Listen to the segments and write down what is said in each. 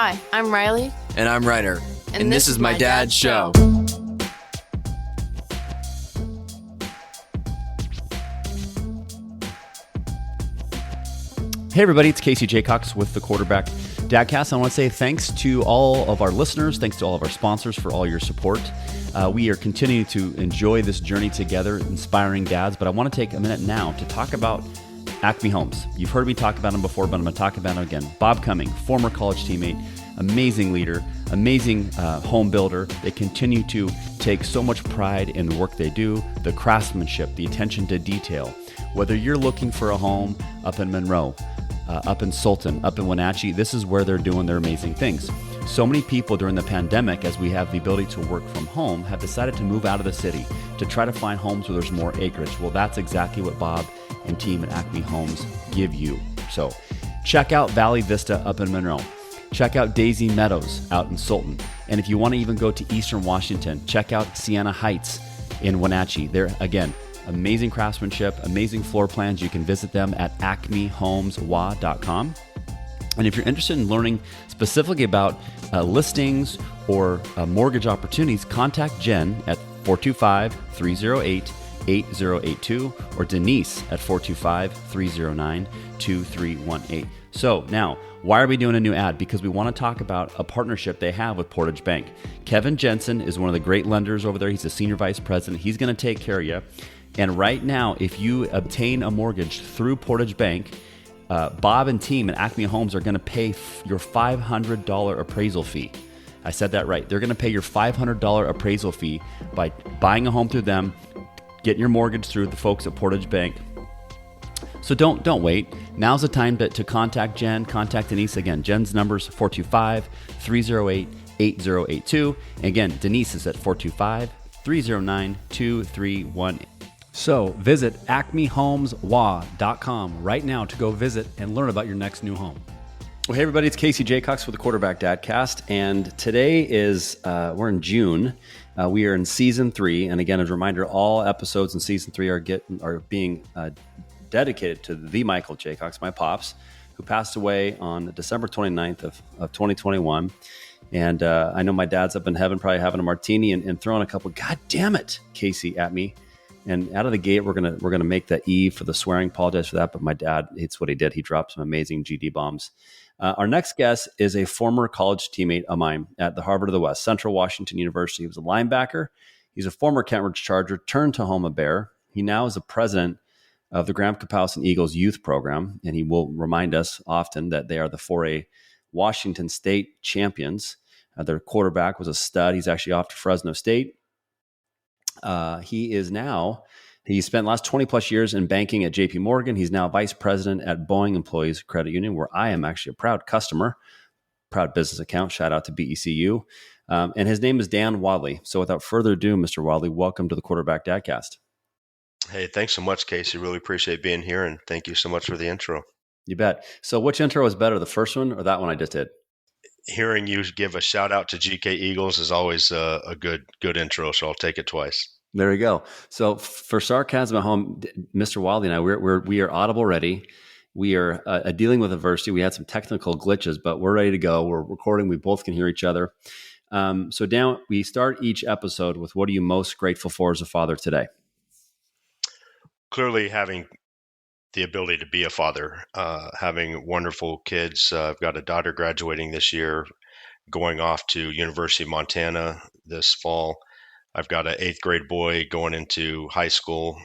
Hi, I'm Riley. And I'm Ryder. And this is my dad's show. Hey everybody, it's Casey Jacox with the Quarterback Dadcast. I want to say thanks to all of our listeners, thanks to all of our sponsors for all your support. We are continuing to enjoy this journey together, inspiring dads, but I want to take a minute now to talk about Acme Homes. You've heard me talk about them before, but I'm going to talk about them again. Bob Cumming, former college teammate, amazing leader, amazing home builder. They continue to take so much pride in the work they do, the craftsmanship, the attention to detail. Whether you're looking for a home up in Monroe, up in Sultan, up in Wenatchee, this is where they're doing their amazing things. So many people during the pandemic, as we have the ability to work from home, have decided to move out of the city to try to find homes where there's more acreage. Well, that's exactly what Bob and team at Acme Homes give you. So check out Valley Vista up in Monroe. Check out Daisy Meadows out in Sultan. And if you want to even go to Eastern Washington, check out Sienna Heights in Wenatchee. They're, again, amazing craftsmanship, amazing floor plans. You can visit them at acmehomeswa.com. And if you're interested in learning specifically about listings or mortgage opportunities, contact Jen at 425-308-8082 or Denise at 425-309-2318. So now, why are we doing a new ad? Because we want to talk about a partnership they have with Portage Bank. Kevin Jensen is one of the great lenders over there. He's the senior vice president. He's going to take care of you. And right now, if you obtain a mortgage through Portage Bank, Bob and team at Acme Homes are going to pay your $500 appraisal fee. I said that right. They're going to pay your $500 appraisal fee by buying a home through them, getting your mortgage through the folks at Portage Bank. So don't wait. Now's the time to contact Jen, contact Denise. Again, Jen's number is 425-308-8082. And again, Denise is at 425-309-2318. So visit acmehomeswa.com right now to go visit and learn about your next new home. Well, hey everybody, it's Casey Jacox with the Quarterback Dadcast, and today is we're in June. We are in season 3, and again, as a reminder, all episodes in season 3 are being dedicated to the Michael Jacox, my pops, who passed away on December 29th of 2021. And I know my dad's up in heaven, probably having a martini and throwing a couple, God damn it, Casey, at me. And out of the gate, we're gonna make that E for the swearing. Apologize for that, but my dad, it's what he did. He dropped some amazing GD bombs. Our next guest is a former college teammate of mine at the Harvard of the West, Central Washington University. He was a linebacker. He's a former Kentridge Charger, turned Tahoma Bear. He now is the president of the Graham Kapowsin Eagles youth program, and he will remind us often that they are the 4A Washington State champions. Their quarterback was a stud. He's actually off to Fresno State. He spent the last 20 plus years in banking at JP Morgan. He's now vice president at Boeing Employees Credit Union, where I am actually a proud customer, proud business account. Shout out to BECU. And his name is Dan Wadley. So without further ado, Mr. Wadley, welcome to the Quarterback Dadcast. Hey, thanks so much, Casey. Really appreciate being here. And thank you so much for the intro. You bet. So which intro was better, the first one or that one I just did? Hearing you give a shout out to GK Eagles is always a good intro, so I'll take it twice. There we go. So for sarcasm at home, Mr. Wadley and I, we are audible ready. We are dealing with adversity. We had some technical glitches, but we're ready to go. We're recording. We both can hear each other. So Dan, we start each episode with what are you most grateful for as a father today? Clearly having the ability to be a father, having wonderful kids. I've got a daughter graduating this year, going off to University of Montana this fall. I've got an 8th grade boy going into high school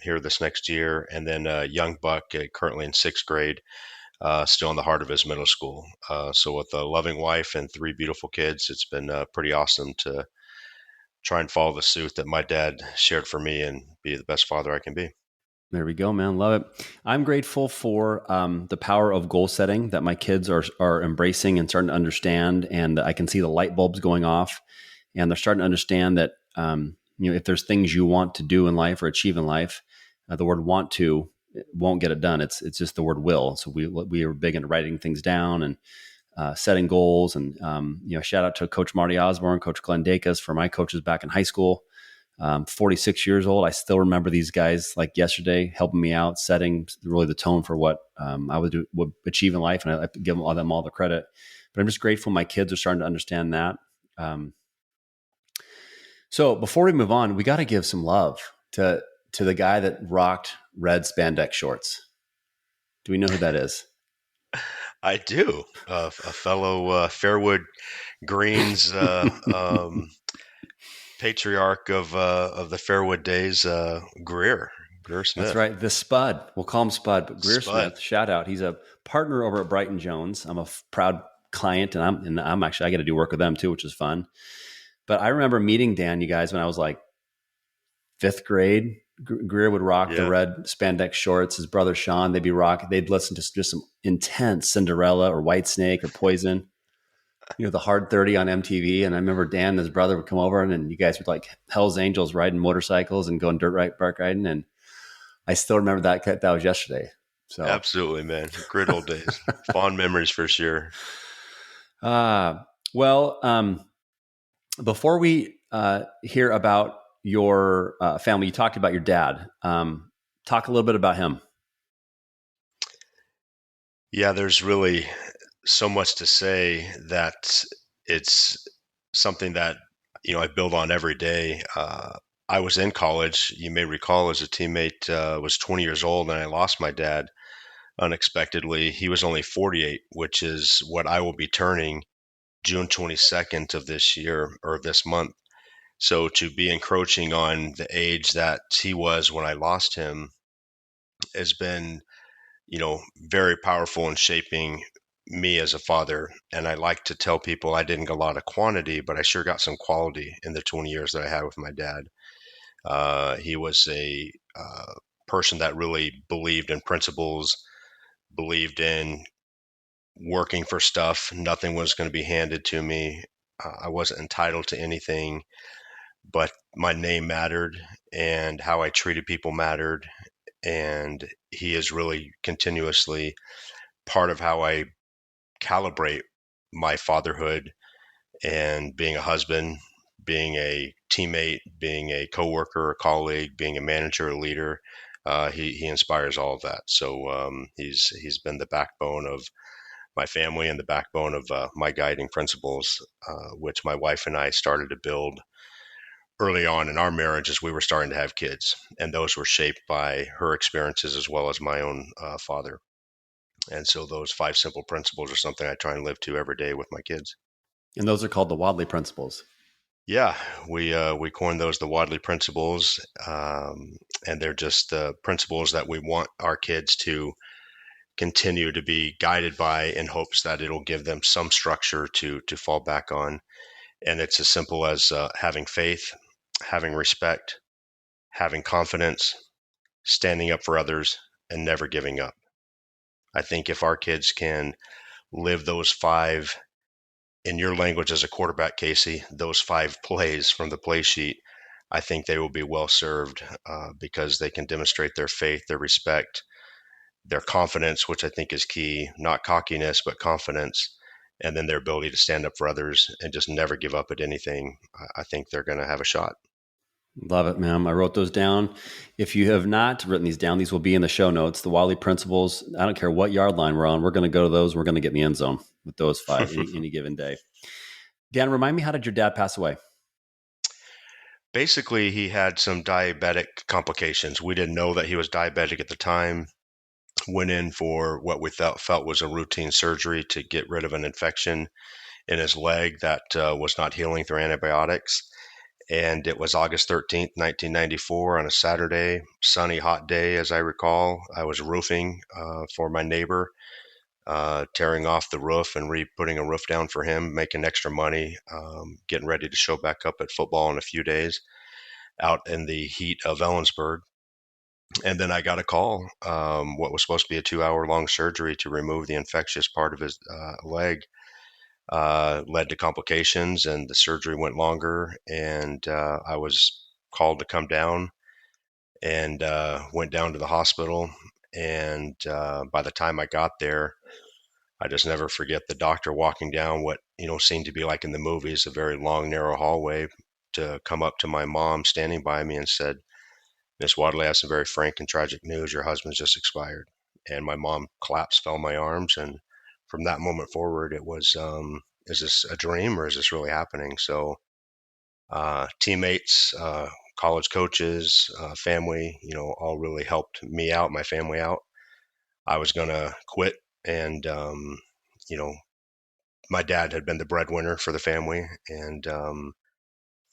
here this next year, and then a young buck currently in 6th grade, still in the heart of his middle school. So with a loving wife and 3 beautiful kids, it's been pretty awesome to try and follow the suit that my dad shared for me and be the best father I can be. There we go, man. Love it. I'm grateful for the power of goal setting that my kids are embracing and starting to understand. And I can see the light bulbs going off, and they're starting to understand that, if there's things you want to do in life or achieve in life, the word want to won't get it done. It's just the word will. So we are big into writing things down and setting goals. And, shout out to Coach Marty Osborne, Coach Glenn Dacus for my coaches back in high school. 46 years old. I still remember these guys like yesterday helping me out, setting really the tone for what I would achieve in life. And I give them all the credit. But I'm just grateful my kids are starting to understand that. So before we move on, we got to give some love to the guy that rocked red spandex shorts. Do we know who that is? I do. A fellow Fairwood Greens patriarch of the Fairwood days, Greer Smith. That's right. The Spud. We'll call him Spud, but Greer Spud. Smith, shout out. He's a partner over at Brighton Jones. I'm a proud client, and I'm actually, I got to do work with them too, which is fun. But I remember meeting Dan, you guys, when I was like 5th grade. Greer would rock the red spandex shorts. His brother Sean, they'd listen to just some intense Cinderella or Whitesnake or Poison, the Hard 30 on MTV. And I remember Dan and his brother would come over, and you guys would like Hell's Angels riding motorcycles and going dirt bike riding. And I still remember that was yesterday. So absolutely, man. Great old days. Fond memories for sure. Before we hear about your family, you talked about your dad. Talk a little bit about him. Yeah, there's really so much to say that it's something that, I build on every day. I was in college, you may recall, as a teammate, was 20 years old, and I lost my dad unexpectedly. He was only 48, which is what I will be turning June 22nd of this year, or this month. So to be encroaching on the age that he was when I lost him has been, very powerful in shaping me as a father. And I like to tell people I didn't get a lot of quantity, but I sure got some quality in the 20 years that I had with my dad. He was a person that really believed in principles, believed in working for stuff. Nothing was going to be handed to me. I wasn't entitled to anything, but my name mattered and how I treated people mattered. And he is really continuously part of how I calibrate my fatherhood and being a husband, being a teammate, being a coworker, a colleague, being a manager, a leader. He inspires all of that. So he's been the backbone of my family and the backbone of my guiding principles, which my wife and I started to build early on in our marriage as we were starting to have kids. And those were shaped by her experiences as well as my own father. And so those 5 simple principles are something I try and live to every day with my kids. And those are called the Wadley principles. Yeah, we coined those the Wadley principles, and they're just the principles that we want our kids to continue to be guided by, in hopes that it'll give them some structure to fall back on. And it's as simple as having faith, having respect, having confidence, standing up for others, and never giving up. I think if our kids can live those 5, in your language as a quarterback, Casey, those 5 plays from the play sheet, I think they will be well served because they can demonstrate their faith, their respect, their confidence, which I think is key, not cockiness, but confidence, and then their ability to stand up for others and just never give up at anything. I think they're going to have a shot. Love it, ma'am. I wrote those down. If you have not written these down, these will be in the show notes. The Wadley principles. I don't care what yard line we're on. We're going to go to those. We're going to get in the end zone with those 5 any given day. Dan, remind me, how did your dad pass away? Basically, he had some diabetic complications. We didn't know that he was diabetic at the time. Went in for what we felt was a routine surgery to get rid of an infection in his leg that was not healing through antibiotics. And it was August 13th, 1994, on a Saturday, sunny, hot day, as I recall. I was roofing for my neighbor, tearing off the roof and putting a roof down for him, making extra money, getting ready to show back up at football in a few days out in the heat of Ellensburg. And then I got a call, what was supposed to be a 2-hour-long surgery to remove the infectious part of his leg. Led to complications, and the surgery went longer, and I was called to come down, and went down to the hospital. And by the time I got there, I just never forget the doctor walking down what seemed to be like in the movies, a very long, narrow hallway, to come up to my mom standing by me and said, "Miss Wadley, I have some very frank and tragic news. Your husband's just expired." And my mom collapsed, fell in my arms. And from that moment forward, it was, is this a dream or is this really happening? So teammates, college coaches, family, all really helped me out, my family out. I was going to quit. And, you know, my dad had been the breadwinner for the family and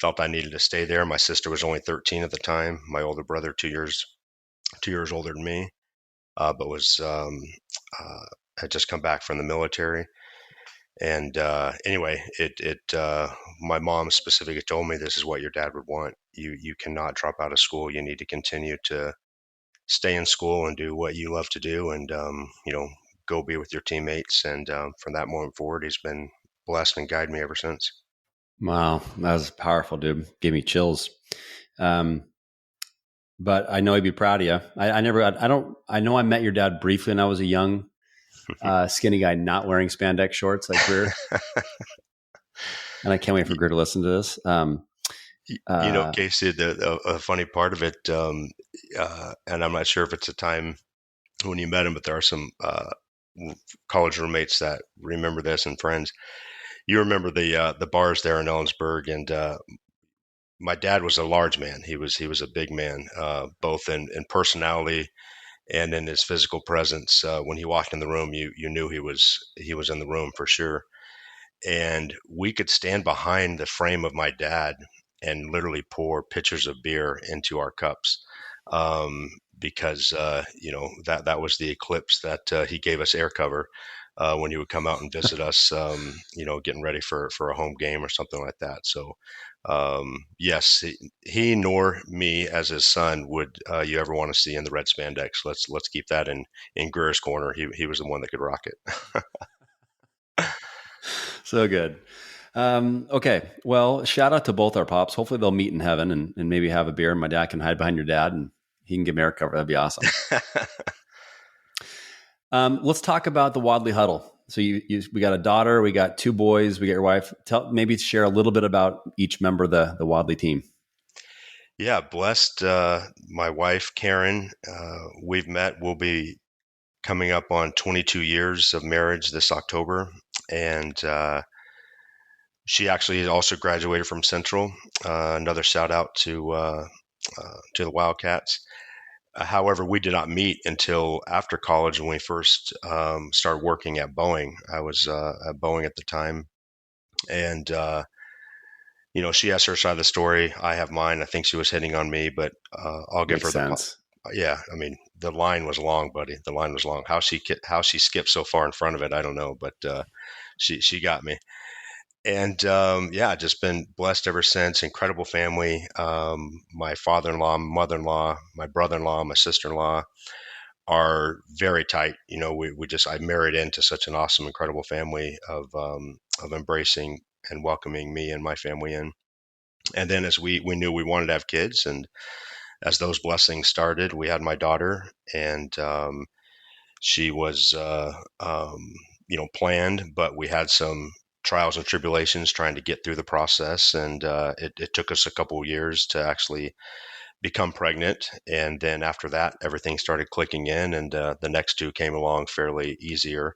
felt I needed to stay there. My sister was only 13 at the time. My older brother, 2 years older than me, but was had just come back from the military. And anyway, my mom specifically told me this is what your dad would want. You cannot drop out of school. You need to continue to stay in school and do what you love to do, and go be with your teammates. And from that moment forward, he's been blessed and guided me ever since. Wow, that was powerful, dude. Gave me chills. But I know he'd be proud of you. I know I met your dad briefly when I was a young, skinny guy not wearing spandex shorts like Greer. And I can't wait for Greer to listen to this. Casey, a funny part of it, and I'm not sure if it's a time when you met him, but there are some college roommates that remember this and friends. You remember the bars there in Ellensburg, and my dad was a large man. He was a big man, both in personality and in his physical presence. When he walked in the room, you knew he was in the room for sure. And we could stand behind the frame of my dad and literally pour pitchers of beer into our cups, because that was the eclipse that he gave us air cover when he would come out and visit us, getting ready for a home game or something like that. So yes, he nor me as his son would you ever want to see in the red spandex. Let's keep that in Greer's corner. He was the one that could rock it. So good. Okay. Well, shout out to both our pops. Hopefully they'll meet in heaven and maybe have a beer, and my dad can hide behind your dad and he can give me air cover. That'd be awesome. Let's talk about the Wadley huddle. So we got a daughter, we got 2 boys, we got your wife. Maybe share a little bit about each member of the Wadley team. Yeah. Blessed. My wife, Karen, we've met. We'll be coming up on 22 years of marriage this October. And she actually also graduated from Central. Another shout out to the Wildcats. However, we did not meet until after college when we first started working at Boeing. I was at Boeing at the time. And, she has her side of the story. I have mine. I think she was hitting on me, but I'll give her sense. Yeah, I mean, the line was long, buddy. The line was long. How she skipped so far in front of it, I don't know, but she got me. And just been blessed ever since. Incredible family. My father-in-law, mother-in-law, my brother-in-law, my sister-in-law are very tight. I married into such an awesome, incredible family of embracing and welcoming me and my family in. And then as we knew we wanted to have kids, and as those blessings started, we had my daughter, and she was, planned, but we had some trials and tribulations trying to get through the process. And it took us a couple of years to actually become pregnant. And then after that, everything started clicking in, and the next 2 came along fairly easier.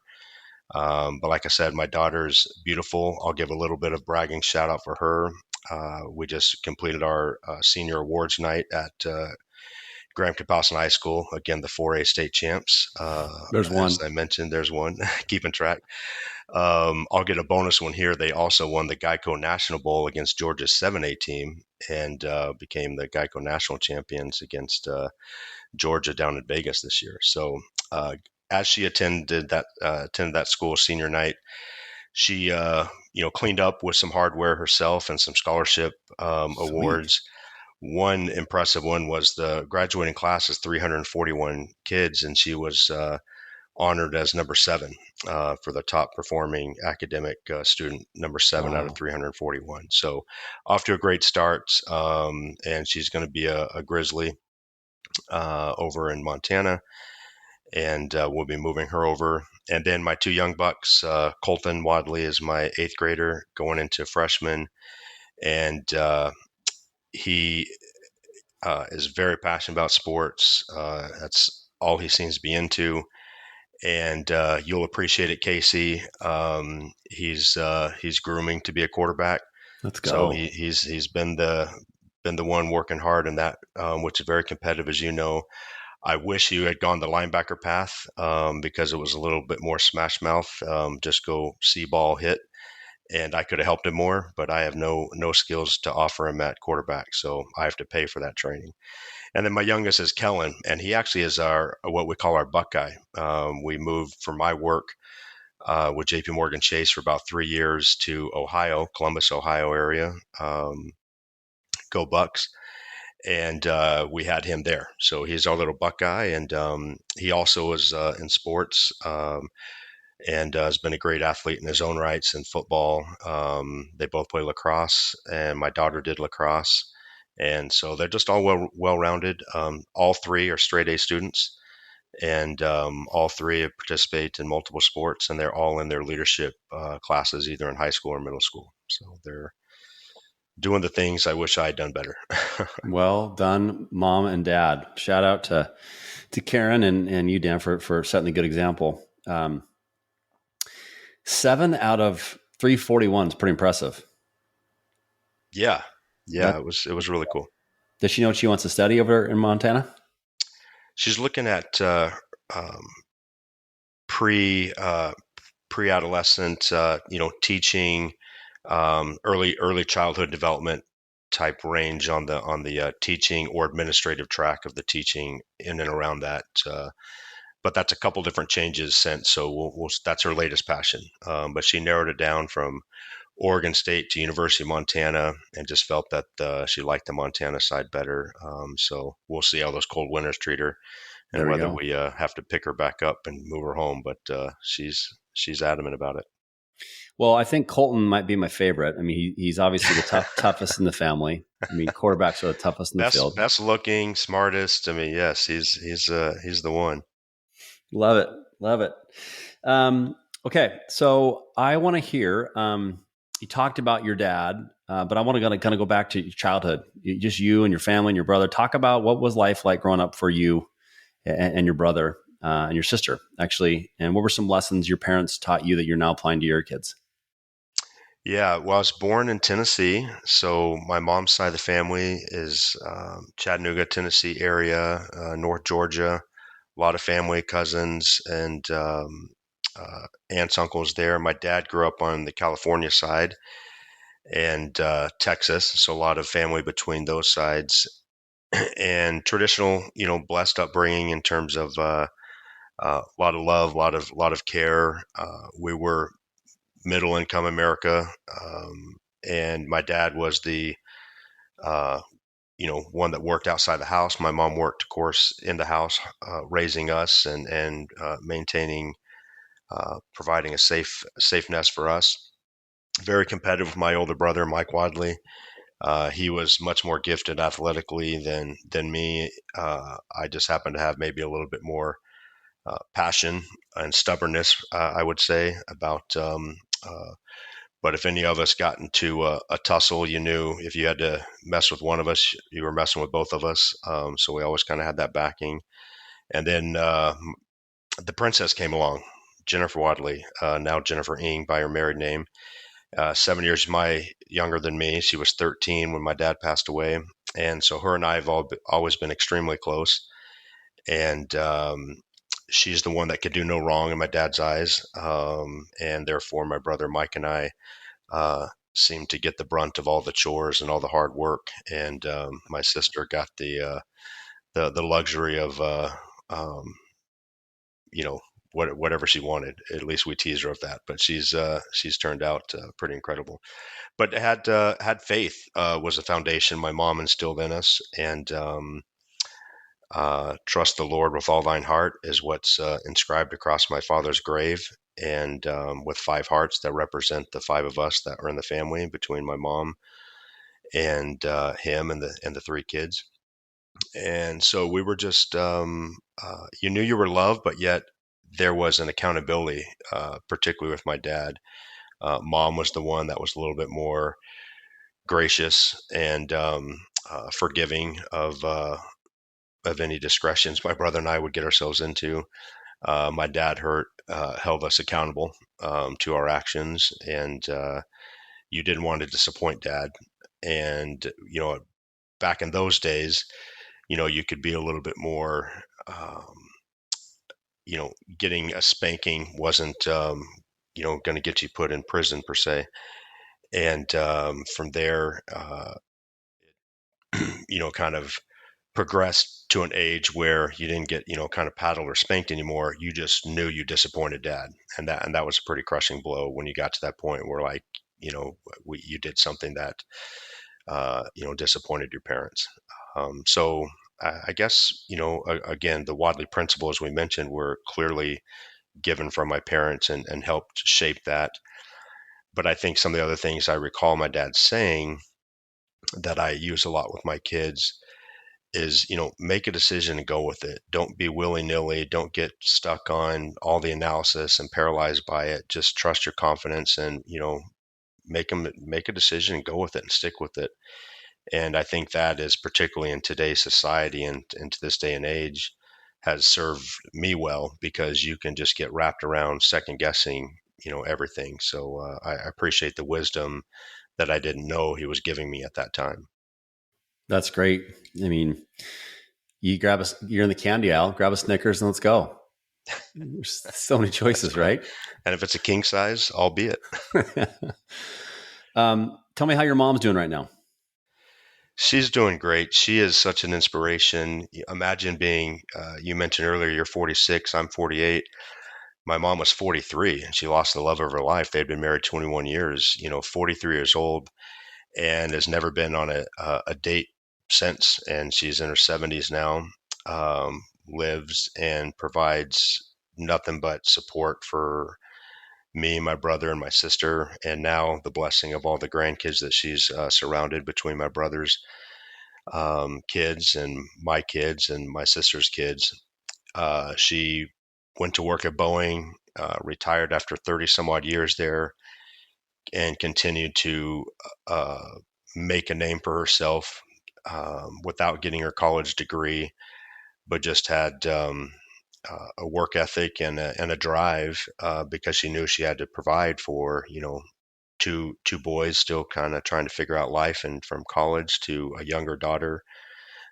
But like I said, my daughter's beautiful. I'll give a little bit of bragging shout out for her. We just completed our senior awards night at Graham Kapowsin High School. Again, the 4A state champs. There's one. As I mentioned, there's one. Keeping track. I'll get a bonus one here. They also won the Geico National Bowl against Georgia's 7A team, and became the Geico National champions against Georgia down in Vegas this year. So as she attended that school senior night, she cleaned up with some hardware herself and some scholarship awards. One impressive one was the graduating class is 341 kids, and she was honored as number 7 for the top performing academic student, number 7 out of 341. So off to a great start, and she's going to be a Grizzly over in Montana, and we'll be moving her over. And then my 2 young bucks, Colton Wadley is my 8th grader going into freshman, and he is very passionate about sports. That's all he seems to be into. And you'll appreciate it, Casey. He's grooming to be a quarterback. Let's So go. he's been the one working hard in that, which is very competitive, as you know. I wish you had gone the linebacker path, because it was a little bit more smash mouth. Just go see ball hit, and I could have helped him more. But I have no skills to offer him at quarterback, so I have to pay for that training. And then my youngest is Kellen, and he actually is our what we call our Buckeye. We moved from my work with J.P. Morgan Chase for about 3 years to Ohio, Columbus, Ohio area. Go Bucks! And we had him there. So he's our little Buckeye, and he also is in sports, and has been a great athlete in his own rights in football. They both play lacrosse, and my daughter did lacrosse. And so they're just all well-rounded. All three are straight A students, and all three participate in multiple sports, and they're all in their leadership classes, either in high school or middle school. So they're doing the things I wish I had done better. Well done, Mom and Dad. Shout out to Karen and you, Dan, for setting a good example. 7 out of 341 is pretty impressive. Yeah, it was really cool. Does she know what she wants to study over in Montana? She's looking at pre-adolescent, teaching, early childhood development type range on the teaching or administrative track of the teaching in and around that. But that's a couple different changes since. So that's her latest passion. But she narrowed it down from Oregon State to University of Montana, and just felt that she liked the Montana side better. So we'll see how those cold winters treat her, and whether we have to pick her back up and move her home. But she's adamant about it. Well, I think Colton might be my favorite. I mean, he's obviously the toughest in the family. I mean, quarterbacks are the toughest in the field. Best looking, smartest. I mean, yes, he's the one. Love it. Okay, so I want to hear. You talked about your dad, but I want to kind of go back to your childhood. Just you and your family and your brother. Talk about what was life like growing up for you and your brother and your sister, actually, and what were some lessons your parents taught you that you're now applying to your kids? Yeah, well, I was born in Tennessee, so my mom's side of the family is Chattanooga, Tennessee area, North Georgia. A lot of family, cousins, and aunts, uncles there. My dad grew up on the California side and Texas, so a lot of family between those sides. And traditional, blessed upbringing in terms of a lot of love, a lot of care. We were middle income America, and my dad was the one that worked outside the house. My mom worked, of course, in the house, raising us and maintaining, providing a safe nest for us. Very competitive with my older brother, Mike Wadley. He was much more gifted athletically than me. I just happened to have maybe a little bit more passion and stubbornness, I would say, about. But if any of us got into a tussle, you knew if you had to mess with one of us, you were messing with both of us. So we always kind of had that backing. And then the princess came along, Jennifer Wadley, now Jennifer Ng by her married name. 7 years younger than me. She was 13 when my dad passed away. And so her and I have always been extremely close. And she's the one that could do no wrong in my dad's eyes. And therefore, my brother Mike and I seemed to get the brunt of all the chores and all the hard work. And my sister got the luxury of, whatever she wanted. At least we tease her of that. But she's turned out pretty incredible. But had faith was a foundation my mom instilled in us, and trust the Lord with all thine heart is what's inscribed across my father's grave, and with 5 hearts that represent the 5 of us that are in the family between my mom and him and the 3 kids. And so we were just, you knew you were loved, but yet there was an accountability, particularly with my dad. Mom was the one that was a little bit more gracious and forgiving of any discretions my brother and I would get ourselves into. My dad held us accountable to our actions, and you didn't want to disappoint dad. And back in those days, you could be a little bit more. Getting a spanking wasn't going to get you put in prison per se. And from there, kind of progressed to an age where you didn't get, kind of paddled or spanked anymore. You just knew you disappointed dad. And that was a pretty crushing blow when you got to that point where, like, you did something that, disappointed your parents. So I guess, again, the Wadley principle, as we mentioned, were clearly given from my parents and helped shape that. But I think some of the other things I recall my dad saying that I use a lot with my kids is, make a decision and go with it. Don't be willy-nilly. Don't get stuck on all the analysis and paralyzed by it. Just trust your confidence and, make a decision and go with it and stick with it. And I think that is particularly in today's society and to this day and age has served me well, because you can just get wrapped around second guessing, everything. So I appreciate the wisdom that I didn't know he was giving me at that time. That's great. I mean, you're in the candy aisle, grab a Snickers and let's go. There's so many choices, right? And if it's a king size, albeit. Tell me how your mom's doing right now. She's doing great. She is such an inspiration. Imagine being, you mentioned earlier, you're 46, I'm 48. My mom was 43 and she lost the love of her life. They'd been married 21 years, 43 years old, and has never been on a date since. And she's in her 70s now, lives and provides nothing but support for me, my brother, and my sister, and now the blessing of all the grandkids that she's surrounded between my brother's kids and my sister's kids. She went to work at Boeing, retired after 30 some odd years there, and continued to make a name for herself without getting her college degree, but just had a work ethic and a drive because she knew she had to provide for, two boys still kind of trying to figure out life, and from college to a younger daughter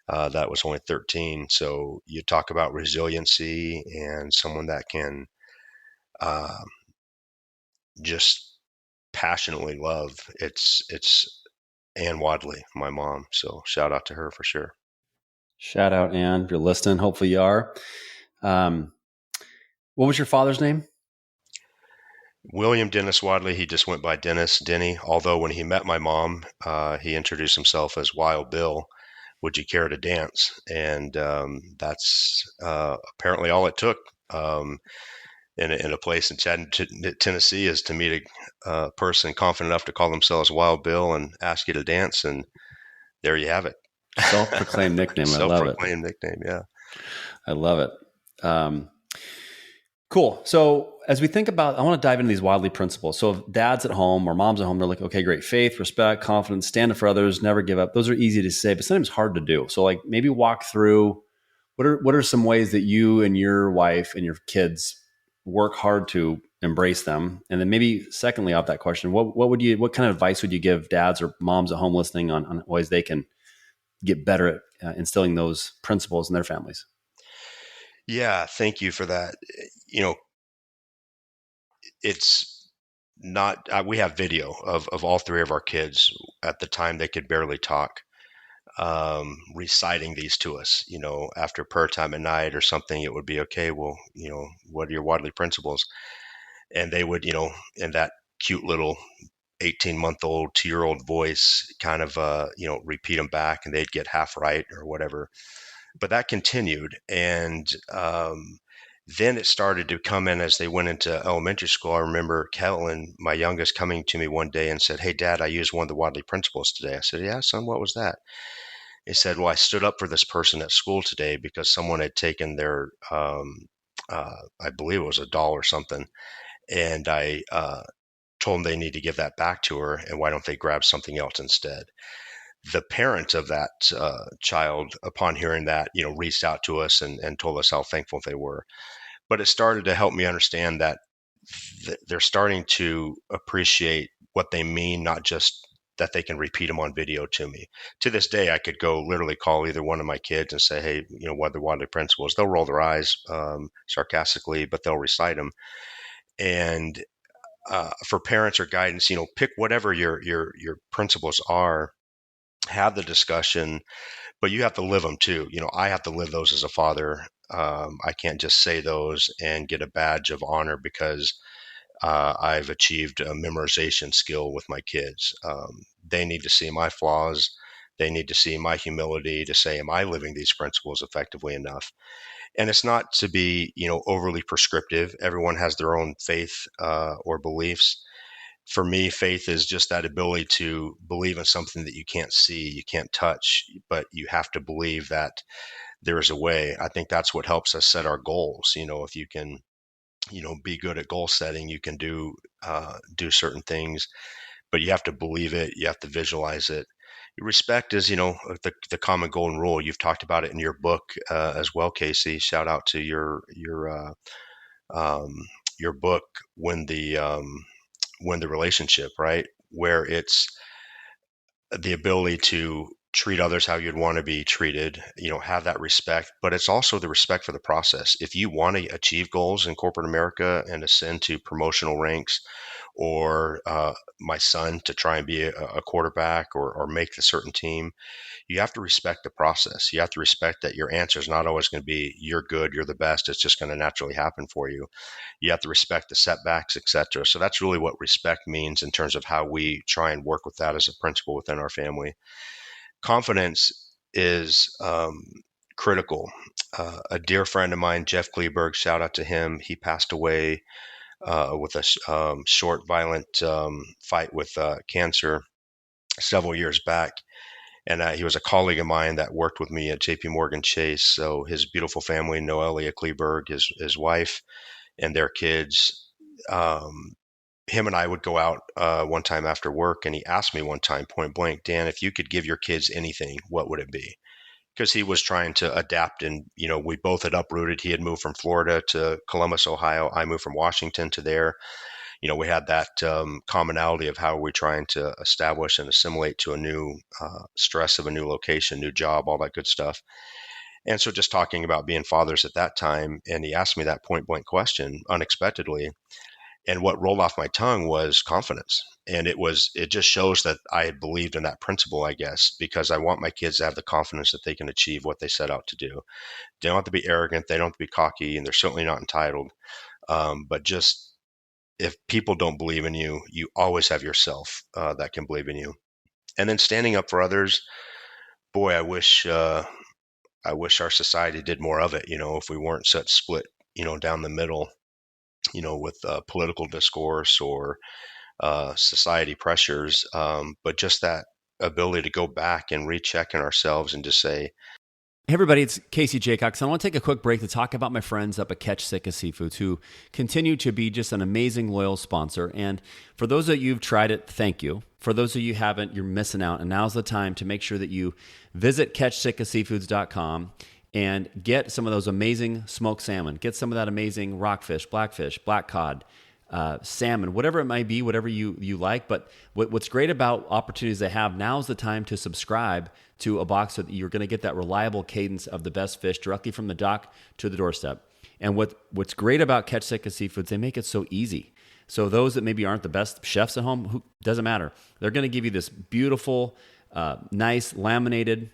that was only 13. So you talk about resiliency and someone that can just passionately love. It's Ann Wadley, my mom. So shout out to her for sure. Shout out, Ann, if you're listening. Hopefully you are. What was your father's name? William Dennis Wadley. He just went by Denny. Although when he met my mom, he introduced himself as Wild Bill. Would you care to dance? And that's apparently all it took in a place in Chattanooga, Tennessee, is to meet a person confident enough to call themselves Wild Bill and ask you to dance. And there you have it. Self-proclaimed nickname. I love it. Self-proclaimed nickname. Yeah. I love it. Cool. So as we think about, I want to dive into these Wadley principles. So if dad's at home or mom's at home, they're like, okay, great. Faith, respect, confidence, stand up for others, never give up. Those are easy to say, but sometimes hard to do. So like maybe walk through what are some ways that you and your wife and your kids work hard to embrace them? And then maybe secondly, off that question, what kind of advice would you give dads or moms at home listening on ways they can get better at instilling those principles in their families? Yeah, thank you for that. It's not, we have video of all three of our kids at the time they could barely talk, reciting these to us, after prayer time at night or something. It would be, okay, well, what are your Wadley principles? And they would, in that cute little 18-month-old, 2-year-old voice, kind of, repeat them back, and they'd get half right or whatever. But that continued. And then it started to come in as they went into elementary school. I remember Kellen, my youngest, coming to me one day and said, "Hey, Dad, I used one of the Wadley principles today." I said, "Yeah, son, what was that?" He said, "Well, I stood up for this person at school today because someone had taken their, I believe it was a doll or something, and I told them they need to give that back to her, and why don't they grab something else instead?" the parent of that child, upon hearing that, reached out to us and told us how thankful they were. But it started to help me understand that they're starting to appreciate what they mean, not just that they can repeat them on video to me. To this day, I could go literally call either one of my kids and say, hey, what are the Wadley principles? They'll roll their eyes sarcastically, but they'll recite them. And for parents or guidance, pick whatever your principles are, have the discussion, but you have to live them too. I have to live those as a father. I can't just say those and get a badge of honor because I've achieved a memorization skill with my kids. They need to see my flaws. They need to see my humility to say, am I living these principles effectively enough? And it's not to be, overly prescriptive. Everyone has their own faith or beliefs. For me, faith is just that ability to believe in something that you can't see, you can't touch, but you have to believe that there is a way. I think that's what helps us set our goals. If you can, be good at goal setting, you can do certain things, but you have to believe it. You have to visualize it. Respect is, the common golden rule. You've talked about it in your book as well, Casey. Shout out to your book, Win the Relationship, right? Where it's the ability to treat others how you'd want to be treated, have that respect, but it's also the respect for the process. If you want to achieve goals in corporate America and ascend to promotional ranks, or my son to try and be a quarterback or make a certain team, you have to respect the process. You have to respect that your answer is not always going to be, you're good, you're the best. It's just going to naturally happen for you. You have to respect the setbacks, etc. So that's really what respect means in terms of how we try and work with that as a principle within our family. Confidence is critical. A dear friend of mine, Jeff Kleberg, shout out to him. He passed away with a short, violent fight with cancer several years back. And he was a colleague of mine that worked with me at JP Morgan Chase. So his beautiful family, Noelia Kleberg, his wife, and their kids, him and I would go out one time after work, and he asked me one time point blank, Dan, if you could give your kids anything, what would it be? Because he was trying to adapt, and we both had uprooted. He had moved from Florida to Columbus, Ohio. I moved from Washington to there. We had that commonality of how we're trying to establish and assimilate to a new stress of a new location, new job, all that good stuff. And so just talking about being fathers at that time, and he asked me that point blank question unexpectedly. And what rolled off my tongue was confidence. And it just shows that I had believed in that principle, I guess, because I want my kids to have the confidence that they can achieve what they set out to do. They don't have to be arrogant. They don't have to be cocky, and they're certainly not entitled. But just if people don't believe in you, you always have yourself that can believe in you. And then standing up for others, boy, I wish our society did more of it. If we weren't such split, down the middle, with political discourse or society pressures, but just that ability to go back and recheck in ourselves and just say, Hey everybody, it's Casey Jacox. I want to take a quick break to talk about my friends up at Catch Sitka Seafoods who continue to be just an amazing loyal sponsor. And for those of you who've tried it, thank you. For those of you who haven't, you're missing out. And now's the time to make sure that you visit catchsitkaseafoods.com and get some of those amazing smoked salmon. Get some of that amazing rockfish, blackfish, black cod, salmon, whatever it might be, whatever you like. But what's great about opportunities they have, now's the time to subscribe to a box so that you're going to get that reliable cadence of the best fish directly from the dock to the doorstep. And what's great about Catch Sitka Seafoods, they make it so easy. So those that maybe aren't the best chefs at home, doesn't matter. They're going to give you this beautiful, nice laminated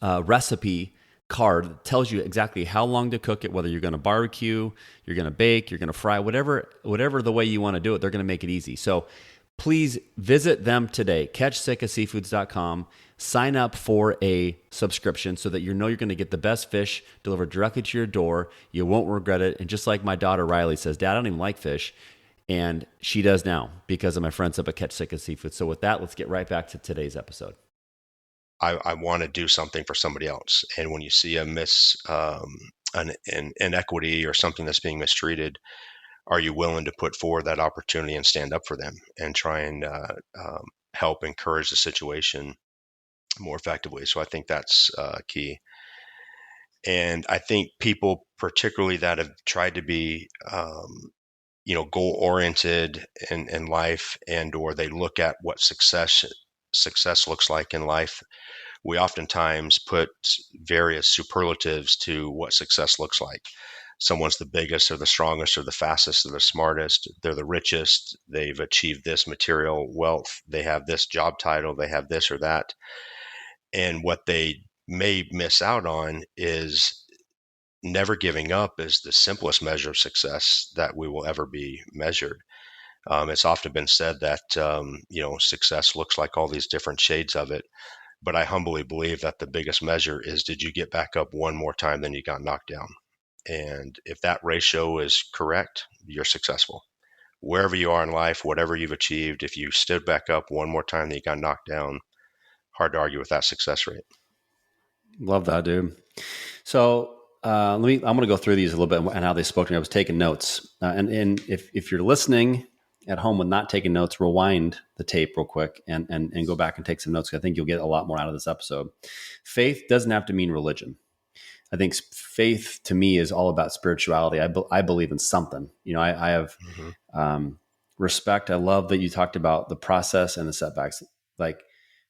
recipe card that tells you exactly how long to cook it, whether you're going to barbecue, you're going to bake, you're going to fry, whatever the way you want to do it, they're going to make it easy. So please visit them today, catchsitkaseafoods.com. Sign up for a subscription so that you're going to get the best fish delivered directly to your door. You won't regret it. And just like my daughter Riley says, Dad, I don't even like fish. And she does now because of my friends up at Catch Sitka Seafoods. So with that, let's get right back to today's episode. I want to do something for somebody else. And when you see an inequity or something that's being mistreated, are you willing to put forward that opportunity and stand up for them and try and help encourage the situation? more effectively. So I think that's key. And I think people, particularly that have tried to be, goal oriented in life, and or they look at what success looks like in life, we oftentimes put various superlatives to what success looks like. Someone's the biggest or the strongest or the fastest or the smartest, they're the richest, they've achieved this material wealth, they have this job title, they have this or that. And what they may miss out on is never giving up is the simplest measure of success that we will ever be measured. It's often been said that success looks like all these different shades of it, but I humbly believe that the biggest measure is, did you get back up one more time than you got knocked down? And if that ratio is correct, you're successful. Wherever you are in life, whatever you've achieved, if you stood back up one more time than you got knocked down, hard to argue with that success rate. Love that, dude. So I'm going to go through these a little bit and how they spoke to me. I was taking notes. And if you're listening at home and not taking notes, rewind the tape real quick and go back and take some notes. I think you'll get a lot more out of this episode. Faith doesn't have to mean religion. I think faith to me is all about spirituality. I believe in something. I have respect. I love that you talked about the process and the setbacks. Like,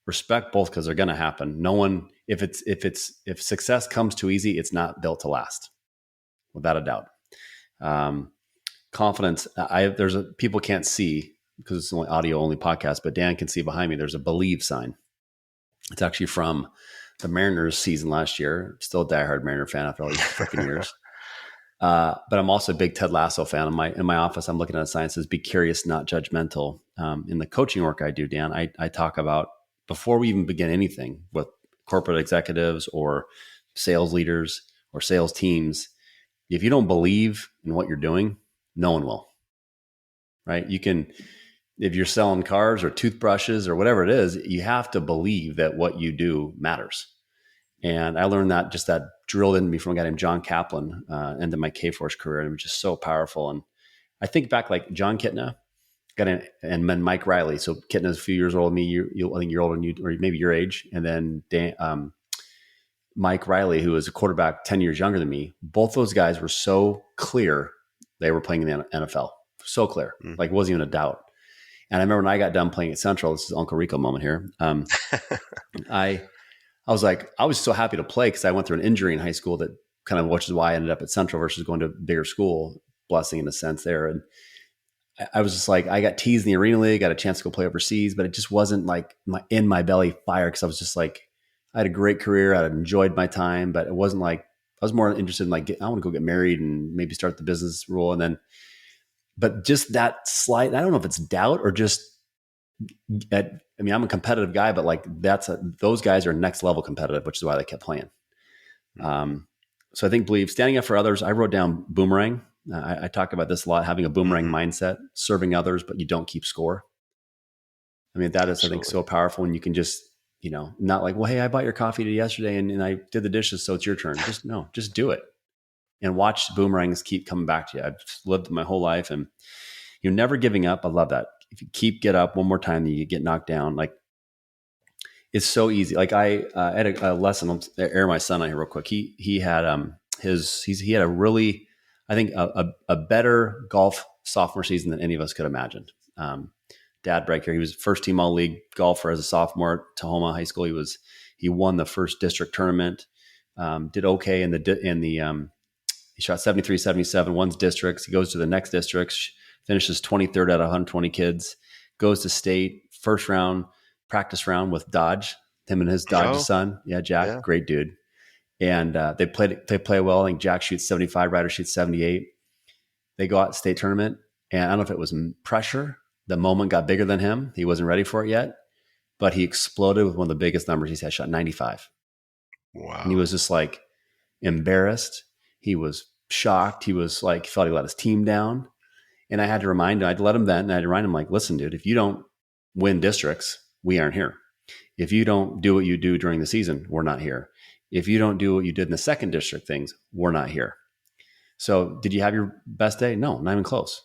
respect both, because they're going to happen. No one, if success comes too easy, it's not built to last, without a doubt. Confidence. People can't see because it's only audio only podcast, but Dan can see behind me. There's a believe sign. It's actually from the Mariners season last year. Still a diehard Mariner fan after all these freaking years. But I'm also a big Ted Lasso fan. In my office, I'm looking at a sign that says, "Be curious, not judgmental." In the coaching work I do, Dan, I talk about, before we even begin anything with corporate executives or sales leaders or sales teams, if you don't believe in what you're doing, no one will, right? If you're selling cars or toothbrushes or whatever it is, you have to believe that what you do matters. And I learned that drilled into me from a guy named John Kaplan, into my K-Force career. And it was just so powerful. And I think back, like John Kitna, and then Mike Riley. So Kitna's a few years older than me. I think you're older than you, or maybe your age. And then Mike Riley, who was a quarterback 10 years younger than me. Both those guys were so clear they were playing in the NFL. So clear. Like, wasn't even a doubt. And I remember when I got done playing at Central, this is Uncle Rico moment here. I was so happy to play because I went through an injury in high school which is why I ended up at Central versus going to a bigger school. Blessing in a sense there. And I was just like, I got teased in the Arena League, got a chance to go play overseas, but it just wasn't like in my belly fire, because I was just like, I had a great career, I enjoyed my time, but it wasn't like, I was more interested in like, I want to go get married and maybe start the business role. And then, but just that slight, I don't know if it's doubt or just, I'm a competitive guy, but like those guys are next level competitive, which is why they kept playing. So I think believe, standing up for others. I wrote down boomerang. I talk about this a lot, having a boomerang mindset, serving others, but you don't keep score. I mean, that is, I think, so powerful. And you can just, not like, well, hey, I bought your coffee yesterday and I did the dishes, so it's your turn. Just do it and watch boomerangs keep coming back to you. I've lived my whole life and you're never giving up. I love that. If you get up one more time, you get knocked down. Like, it's so easy. Like I had a lesson. I'll air my son out here real quick. He had he had a really, I think, a better golf sophomore season than any of us could imagine. Dad breaker. He was first team all league golfer as a sophomore at Tahoma High School. He won the first district tournament. Did okay he shot 73, 77, won districts. He goes to the next districts, finishes 23rd out of 120 kids, goes to state, first round, practice round with Dodge, him and his Dodge son. Yeah, Jack, great dude. And they play well. I think Jack shoots 75, Ryder shoots 78. They go out state tournament, and I don't know if it was pressure. The moment got bigger than him. He wasn't ready for it yet, but he exploded with one of the biggest numbers he's had, shot 95. Wow. And he was just like embarrassed. He was shocked. He was like, felt he let his team down. And I had to remind him, I'd let him vent, and I had to remind him, like, listen, dude, if you don't win districts, we aren't here. If you don't do what you do during the season, we're not here. If you don't do what you did in the second district things, we're not here. So did you have your best day? No, not even close.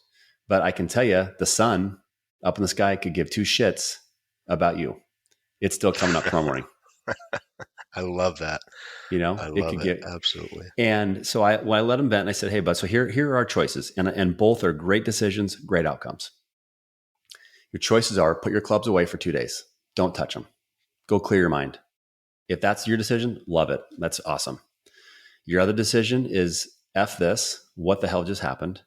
But I can tell you, the sun up in the sky could give two shits about you. It's still coming up tomorrow morning. I love that. I It love could it. get, Absolutely. and so I let him vent and I said, hey, bud, so here are our choices. And both are great decisions, great outcomes. Your choices are put your clubs away for 2 days. Don't touch them. Go clear your mind. If that's your decision, love it. That's awesome. Your other decision is F this. What the hell just happened?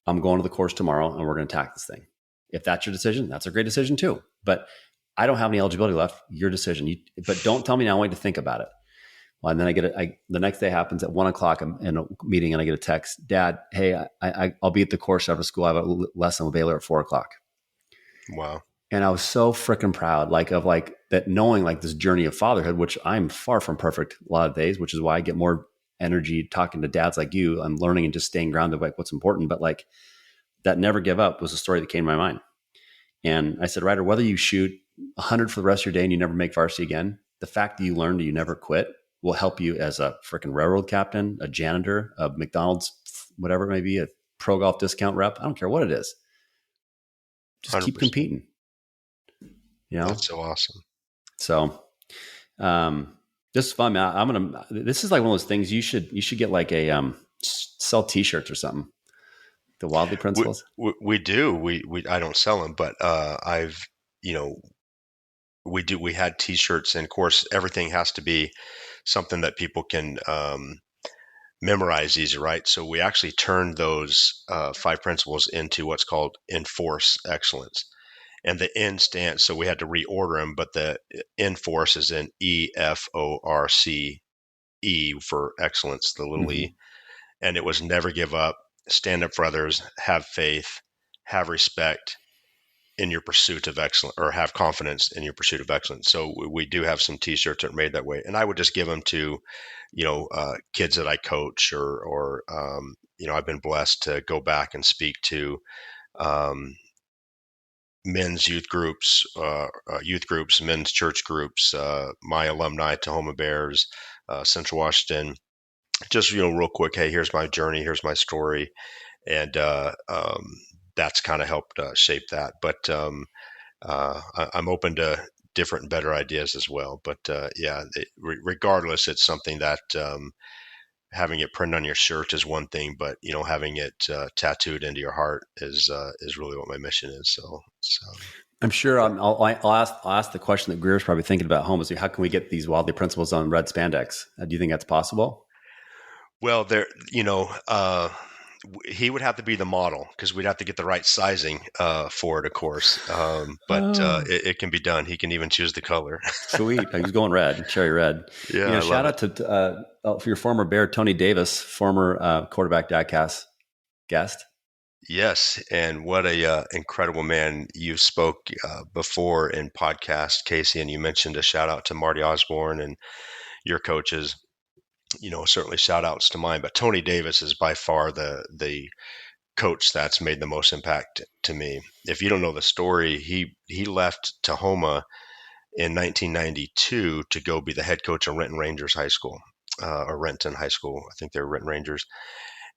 I'm going to the course tomorrow and we're going to attack this thing. If that's your decision, that's a great decision too. But I don't have any eligibility left. Your decision. But don't tell me now. I want you to think about it. Well, and then the next day happens at 1:00. I'm in a meeting and I get a text. Dad, hey, I'll be at the course after school. I have a lesson with Baylor at 4:00. Wow. And I was so freaking proud, of that, knowing this journey of fatherhood, which I'm far from perfect a lot of days, which is why I get more energy talking to dads like you. I'm learning and just staying grounded, what's important. But that never give up was a story that came to my mind. And I said, Ryder, whether you shoot 100 for the rest of your day and you never make varsity again, the fact that you learned you never quit will help you as a freaking railroad captain, a janitor, a McDonald's, whatever it may be, a pro golf discount rep. I don't care what it is. Just 100%. keep competing. That's so awesome. So, this is fun, man. This is one of those things you should get a, sell t-shirts or something. The Wadley principles. We do. We I don't sell them, but we had t-shirts, and of course everything has to be something that people can memorize easy, right? So we actually turned those 5 principles into what's called Enforce Excellence. And the N stands, so we had to reorder them, but the Enforce is in EFORCE for excellence, the little E. And it was never give up, stand up for others, have faith, have respect in your pursuit of excellence, or have confidence in your pursuit of excellence. So we do have some t-shirts that are made that way. And I would just give them to, kids that I coach, or I've been blessed to go back and speak to, men's youth groups, men's church groups, my alumni, Tahoma Bears, Central Washington. Just, real quick, hey, here's my journey, here's my story. And that's kind of helped shape that. But I'm open to different and better ideas as well. But regardless, it's something that having it printed on your shirt is one thing, but having it tattooed into your heart is really what my mission is. So I'm sure I'll ask the question that Greer's probably thinking about home is, how can we get these Wadley principles on red spandex? Do you think that's possible? Well, he would have to be the model, because we'd have to get the right sizing for it, of course. But it can be done. He can even choose the color. Sweet. He's going red, cherry red. Yeah. Shout out to for your former Bear, Tony Davis, former quarterback Dadcast guest. Yes, and what a incredible man. You spoke before in podcast, Casey, and you mentioned a shout out to Marty Osborne and your coaches. Certainly shout outs to mine, but Tony Davis is by far the coach that's made the most impact to me. If you don't know the story, he left Tahoma in 1992 to go be the head coach of Renton Rangers High School, or Renton High School. I think they're Renton Rangers.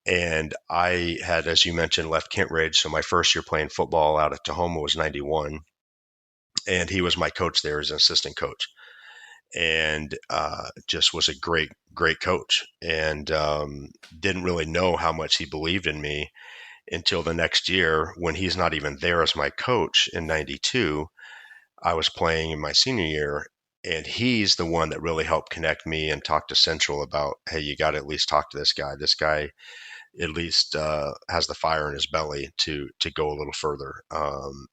And I had, as you mentioned, left Kent Ridge. So my first year playing football out at Tahoma was 91. And he was my coach there as an assistant coach. And just was a great, great coach. And didn't really know how much he believed in me until the next year, when he's not even there as my coach in 92. I was playing in my senior year, and he's the one that really helped connect me and talk to Central about, hey, you got to at least talk to this guy. This guy at least has the fire in his belly to go a little further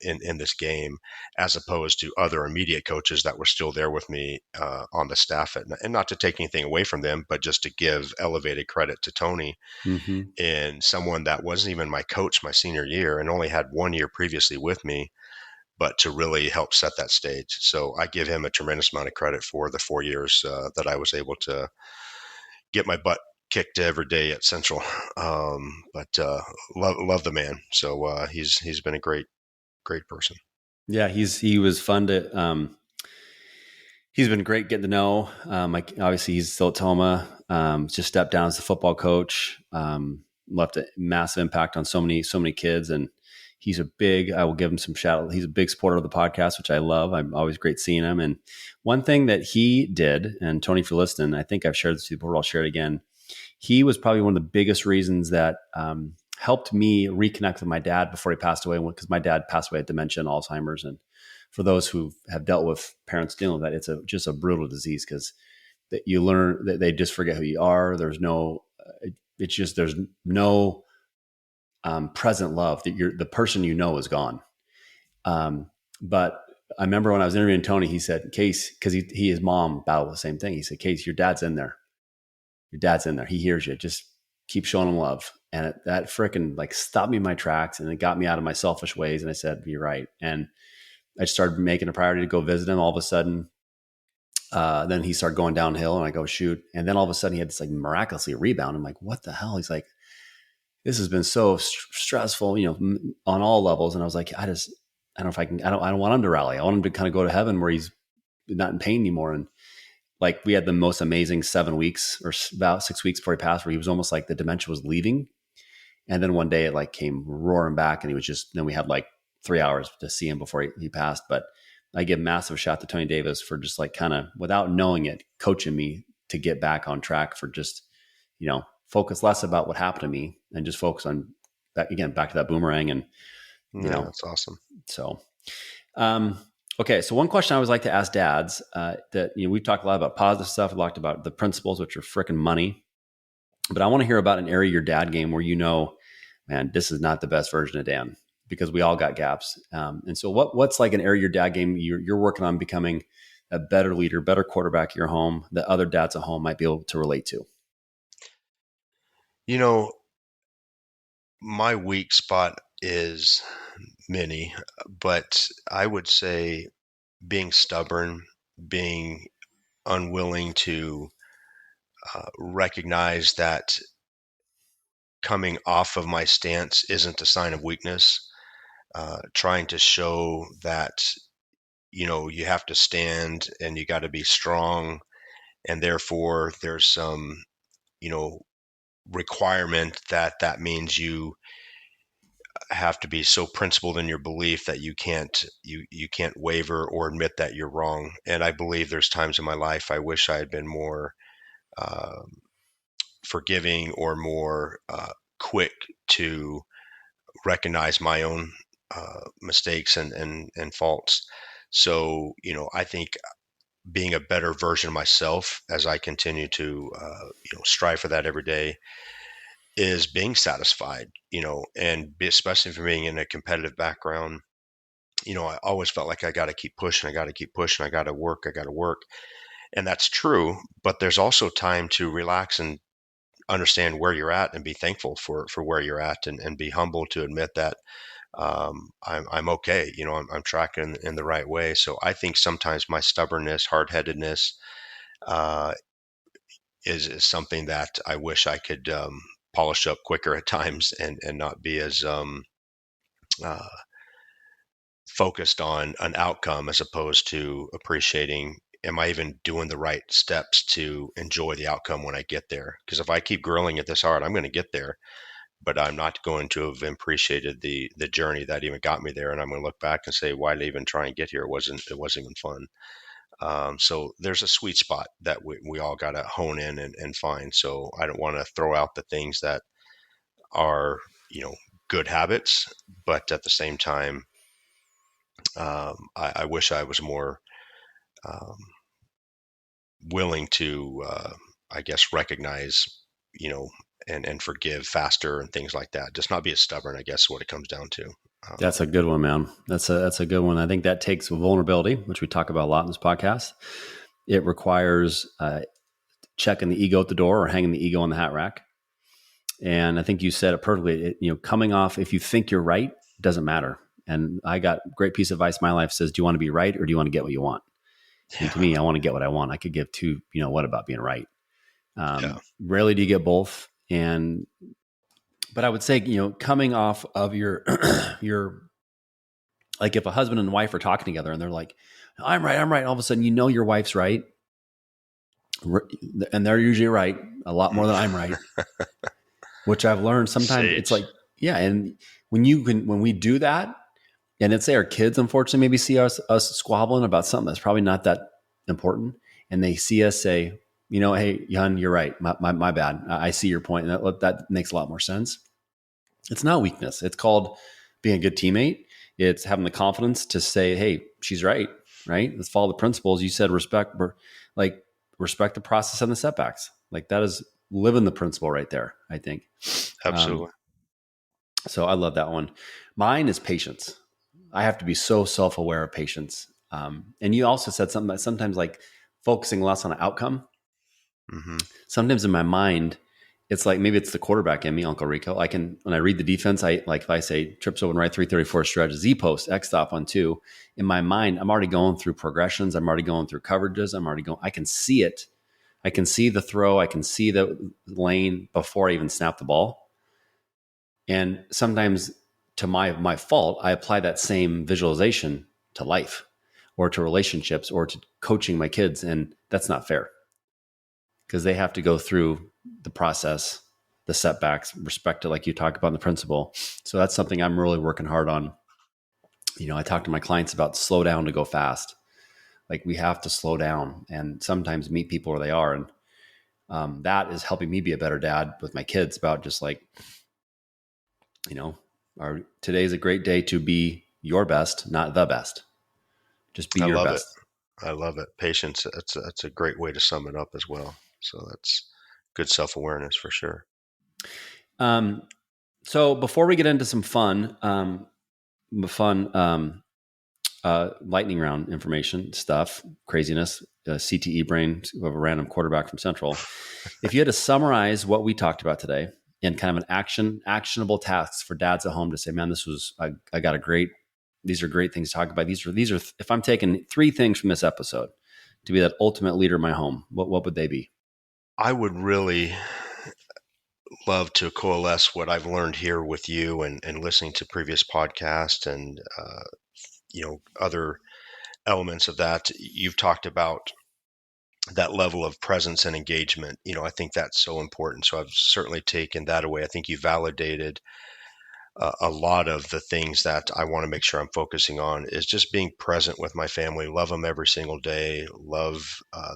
in this game, as opposed to other immediate coaches that were still there with me on the staff. And not to take anything away from them, but just to give elevated credit to Tony, and someone that wasn't even my coach my senior year and only had 1 year previously with me, but to really help set that stage. So I give him a tremendous amount of credit for the 4 years that I was able to get my butt kicked every day at Central. But love the man. So he's been a great person. Yeah, he was fun to. He's been great getting to know. Obviously he's still at Tahoma. Just stepped down as the football coach. Left a massive impact on so many kids, and I will give him some shout out. He's a big supporter of the podcast, which I love. I'm always great seeing him. And one thing that he did, and Tony, if you're listening, I think I've shared this before, I'll share it again. He was probably one of the biggest reasons that helped me reconnect with my dad before he passed away, because my dad passed away with dementia and Alzheimer's. And for those who have dealt with parents dealing with that, it's just a brutal disease, because that you learn that they just forget who you are. There's no, there's no present love, that the person is gone. But I remember when I was interviewing Tony, he said, Case, because his mom battled the same thing. He said, Case, your dad's in there. Your dad's in there. He hears you. Just keep showing him love. And that freaking like stopped me in my tracks, and it got me out of my selfish ways. And I said, you're right. And I started making a priority to go visit him. All of a sudden, then he started going downhill, and I go, shoot. And then all of a sudden he had this like miraculously rebound. I'm like, what the hell? He's like, this has been so stressful, on all levels. And I was like, I don't know if I can, I don't want him to rally. I want him to kind of go to heaven where he's not in pain anymore. And like, we had the most amazing 7 weeks, or about 6 weeks before he passed, where he was almost like the dementia was leaving. And then one day it like came roaring back, and then we had like 3 hours to see him before he passed. But I give massive shout to Tony Davis for just like kind of, without knowing it, coaching me to get back on track, for just, focus less about what happened to me and just focus on that, again, back to that boomerang. And, that's awesome. So, okay. So one question I always like to ask dads, that, we've talked a lot about positive stuff. We talked about the principles, which are freaking money, but I want to hear about an area of your dad game where, man, this is not the best version of Dan, because we all got gaps. And so what's like an area of your dad game you're working on becoming a better leader, better quarterback of your home, that other dads at home might be able to relate to? My weak spot is many, but I would say being stubborn, being unwilling to recognize that coming off of my stance isn't a sign of weakness, trying to show that, you have to stand and you got to be strong. And therefore there's some, requirement that means you have to be so principled in your belief that you can't waver or admit that you're wrong. And I believe there's times in my life I wish I had been more forgiving, or more quick to recognize my own mistakes and faults. So, I think being a better version of myself as I continue to, strive for that every day, is being satisfied, and especially for being in a competitive background, I always felt like I got to keep pushing. I got to keep pushing. I got to work. And that's true. But there's also time to relax and understand where you're at, and be thankful for where you're at, and be humble to admit that I'm okay. I'm tracking in the right way. So I think sometimes my stubbornness, hard-headedness, is something that I wish I could polish up quicker at times, and not be as focused on an outcome, as opposed to appreciating, am I even doing the right steps to enjoy the outcome when I get there? Because if I keep grilling at this hard, I'm going to get there, but I'm not going to have appreciated the journey that even got me there. And I'm going to look back and say, why did I even try and get here? It wasn't even fun. So there's a sweet spot that we all got to hone in and find. So I don't want to throw out the things that are, good habits, but at the same time, I wish I was more willing to, recognize, and forgive faster and things like that. Just not be as stubborn, I guess, is what it comes down to. That's a good one, man. That's a good one. I think that takes vulnerability, which we talk about a lot in this podcast. It requires checking the ego at the door, or hanging the ego on the hat rack. And I think you said it perfectly. Coming off, if you think you're right, doesn't matter. And I got a great piece of advice in my life, says, do you want to be right, or do you want to get what you want? And to me, I want to get what I want. I could give two, what about being right? Rarely do you get both. But I would say, coming off of your, like if a husband and wife are talking together and they're like, I'm right. All of a sudden, your wife's right. And they're usually right a lot more than I'm right, which I've learned sometimes. It's like, yeah. And when we do that, and let's say our kids unfortunately maybe see us squabbling about something that's probably not that important, and they see us say, hey, Yun, you're right, my bad. I see your point, and that makes a lot more sense. It's not weakness. It's called being a good teammate. It's having the confidence to say, hey, she's right. Let's follow the principles. You said respect the process and the setbacks. Like that is living the principle right there, I think. Absolutely. So I love that one. Mine is patience. I have to be so self-aware of patience. And you also said something that sometimes like focusing less on an outcome. Mm-hmm. Sometimes in my mind, it's like maybe it's the quarterback in me, Uncle Rico. when I read the defense, if I say trips over and right 334 stretch, Z post, X stop on 2, in my mind, I'm already going through progressions. I'm already going through coverages. I can see it. I can see the throw. I can see the lane before I even snap the ball. And sometimes to my fault, I apply that same visualization to life or to relationships or to coaching my kids. And that's not fair because they have to go through the process, the setbacks, respect it like you talk about in the principle. So that's something I'm really working hard on. I talk to my clients about slow down to go fast. Like we have to slow down and sometimes meet people where they are. And that is helping me be a better dad with my kids about just like, today's a great day to be your best, not the best. Just be your best. I love it. Patience. That's a great way to sum it up as well. So that's good self-awareness for sure. So before we get into some fun lightning round information stuff, craziness, CTE brain of a random quarterback from Central. If you had to summarize what we talked about today in kind of an actionable tasks for dads at home to say, man, these are great things to talk about. These are, if I'm taking 3 things from this episode to be that ultimate leader in my home, what would they be? I would really love to coalesce what I've learned here with you and listening to previous podcasts and, other elements of that. You've talked about that level of presence and engagement. I think that's so important. So I've certainly taken that away. I think you validated a lot of the things that I want to make sure I'm focusing on is just being present with my family, love them every single day, love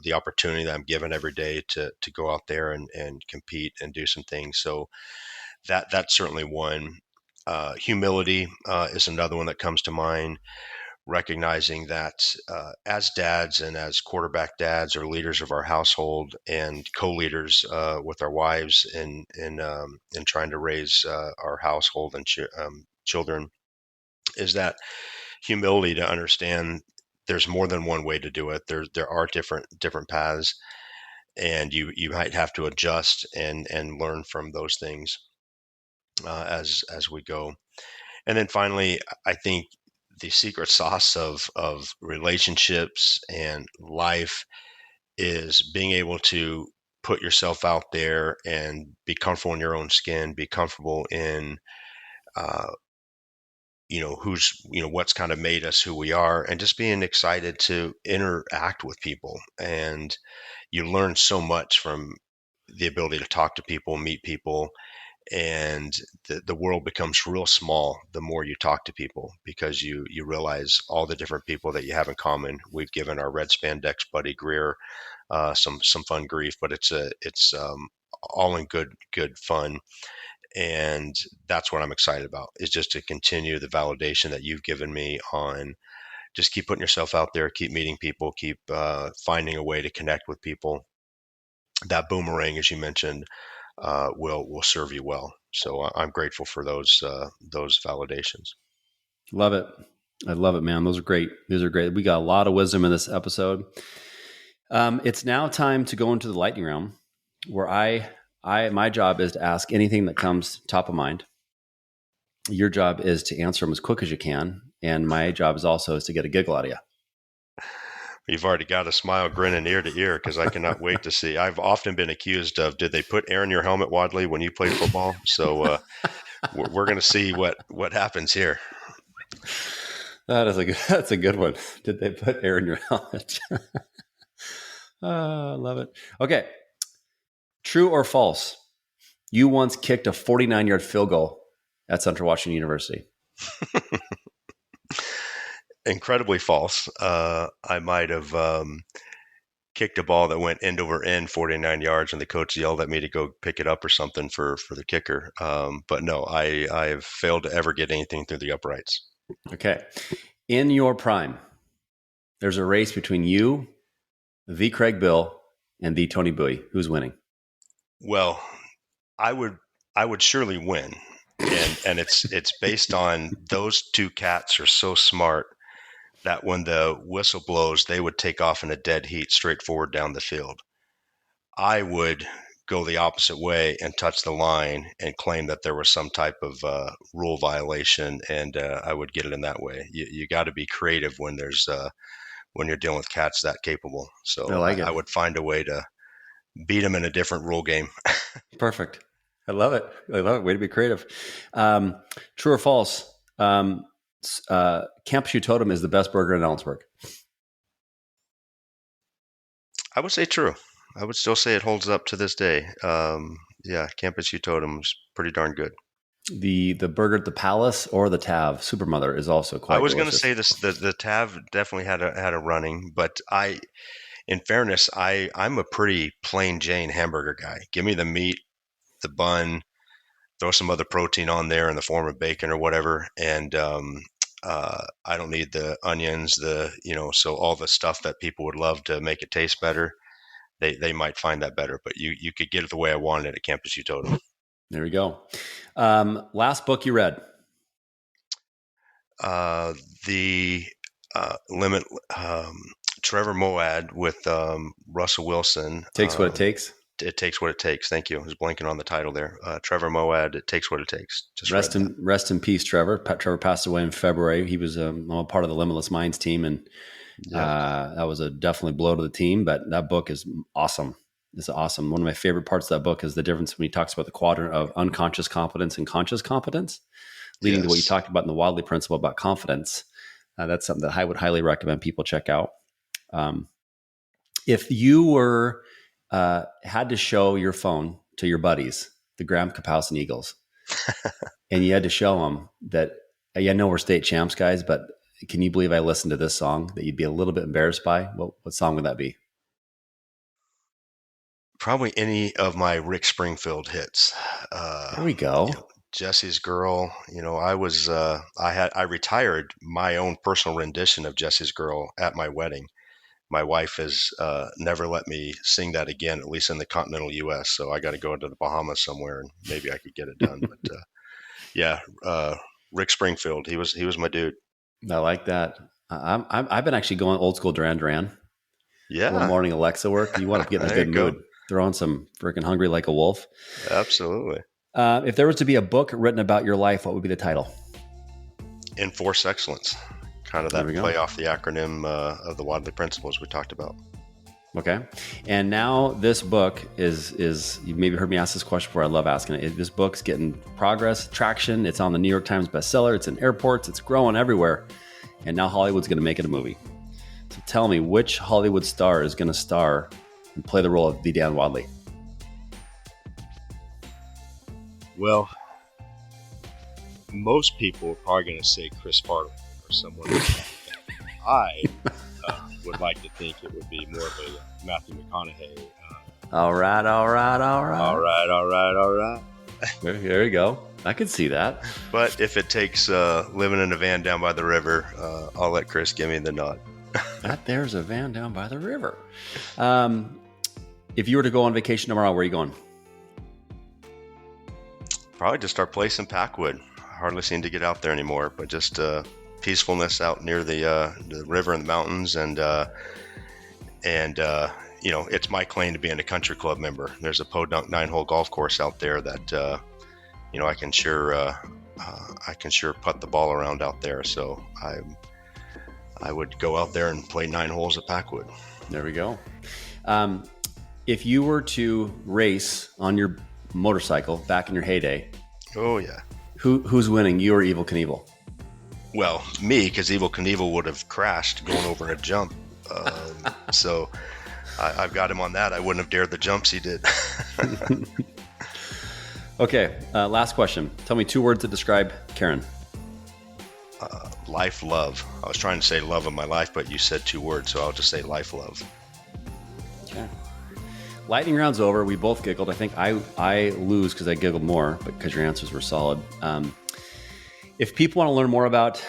the opportunity that I'm given every day to go out there and compete and do some things. So that's certainly one. Humility is another one that comes to mind. Recognizing that as dads and as quarterback dads or leaders of our household and co-leaders with our wives in trying to raise our household and children, is that humility to understand there's more than one way to do it. There are different paths, and you might have to adjust and learn from those things as we go. And then finally, I think the secret sauce of relationships and life is being able to put yourself out there and be comfortable in your own skin, be comfortable in, what's kind of made us who we are, and just being excited to interact with people. And you learn so much from the ability to talk to people, meet people, and the world becomes real small the more you talk to people because you realize all the different people that you have in common. We've given our red spandex buddy Greer some fun grief, but it's all in good fun, and that's what I'm excited about is just to continue the validation that you've given me on just keep putting yourself out there, keep meeting people, keep finding a way to connect with people. That boomerang, as you mentioned, will serve you well. So I'm grateful for those validations. Love it. I love it, man. Those are great. We got a lot of wisdom in this episode. It's now time to go into the lightning round where my job is to ask anything that comes top of mind. Your job is to answer them as quick as you can. And my job is to get a giggle out of you. You've already got a smile grinning ear to ear because I cannot wait to see. I've often been accused of, did they put air in your helmet, Wadley, when you played football? So we're going to see what happens here. That's a good one. Did they put air in your helmet? I love it. Okay. True or false? You once kicked a 49-yard field goal at Central Washington University? Incredibly false. I might have kicked a ball that went end over end 49 yards, and the coach yelled at me to go pick it up or something for the kicker. But no, I have failed to ever get anything through the uprights. Okay. In your prime, there's a race between you, the Craig Bill, and the Tony Bowie. Who's winning? Well, I would surely win, and it's based on those two cats are so smart that when the whistle blows, they would take off in a dead heat straight forward down the field. I would go the opposite way and touch the line and claim that there was some type of rule violation, and I would get it in that way. You got to be creative when there's when you're dealing with cats that capable. So I would find a way to beat them in a different rule game. Perfect. I love it. Way to be creative. True or false? Campus Totem is the best burger in Ellensburg. I would say true. I would still say it holds up to this day. Yeah, Campus Totem is pretty darn good. The burger at the Palace or the Tav Supermother is also quite. I was going to say this. The Tav definitely had a running, but in fairness, I'm a pretty plain Jane hamburger guy. Give me the meat, the bun, throw some other protein on there in the form of bacon or whatever, and I don't need the onions, so all the stuff that people would love to make it taste better. They might find that better, but you could get it the way I wanted it at Campus Totem. There we go. Last book you read? The Limit, Trevor Moawad with Russell Wilson. Takes What It Takes? It Takes What It Takes. Thank you. I was blanking on the title there. Trevor Moawad, It Takes What It Takes. Just rest in peace, Trevor. Trevor passed away in February. He was part of the Limitless Minds team, and that was a definitely blow to the team, but that book is awesome. It's awesome. One of my favorite parts of that book is the difference when he talks about the quadrant of unconscious competence and conscious competence, leading to what you talked about in the Wadley principle about confidence. That's something that I would highly recommend people check out. If you were had to show your phone to your buddies, the Graham Kapowsin Eagles, and you had to show them that, I know we're state champs, guys, but can you believe I listened to this song that you'd be a little bit embarrassed by? What song would that be? Probably any of my Rick Springfield hits. There we go. Jesse's Girl. I retired my own personal rendition of Jesse's Girl at my wedding. My wife has never let me sing that again, at least in the continental U.S. So I got to go to the Bahamas somewhere, and maybe I could get it done. But Rick Springfield, he was my dude. I like that. I've been actually going old school Duran Duran. Yeah. A little morning Alexa work. You want to get in a good mood. Throw on some freaking Hungry Like a Wolf. Absolutely. If there was to be a book written about your life, what would be the title? Enforce Excellence. Kind of that play off the acronym of the Wadley principles we talked about. Okay. And now this book is you maybe heard me ask this question before. I love asking it. This book's getting progress, traction. It's on the New York Times bestseller. It's in airports. It's growing everywhere. And now Hollywood's going to make it a movie. So tell me, which Hollywood star is going to star and play the role of the Dan Wadley? Well, most people are probably going to say Chris Farley or someone like that. I would like to think it would be more of a Matthew McConaughey. All right. There you go. I could see that. But if it takes living in a van down by the river, I'll let Chris give me the nod. There's a van down by the river. If you were to go on vacation tomorrow, where are you going? Probably just our place in Packwood. Hardly seem to get out there anymore, but just peacefulness out near the river and the mountains, and it's my claim to being a country club member. There's a Podunk 9-hole golf course out there that I can sure putt the ball around out there. So I would go out there and play 9 holes at Packwood. There we go. If you were to race on your motorcycle back in your heyday, oh yeah, who's winning, you or Evel Knievel? Well, me, because Evel Knievel would have crashed going over a jump. So I've got him on that. I wouldn't have dared the jumps he did. Okay, last question. Tell me 2 words that describe Karen. Life, love. I was trying to say love of my life, but you said 2 words, so I'll just say life, love. Okay. Lightning round's over. We both giggled. I think I lose because I giggled more, but because your answers were solid. If people want to learn more about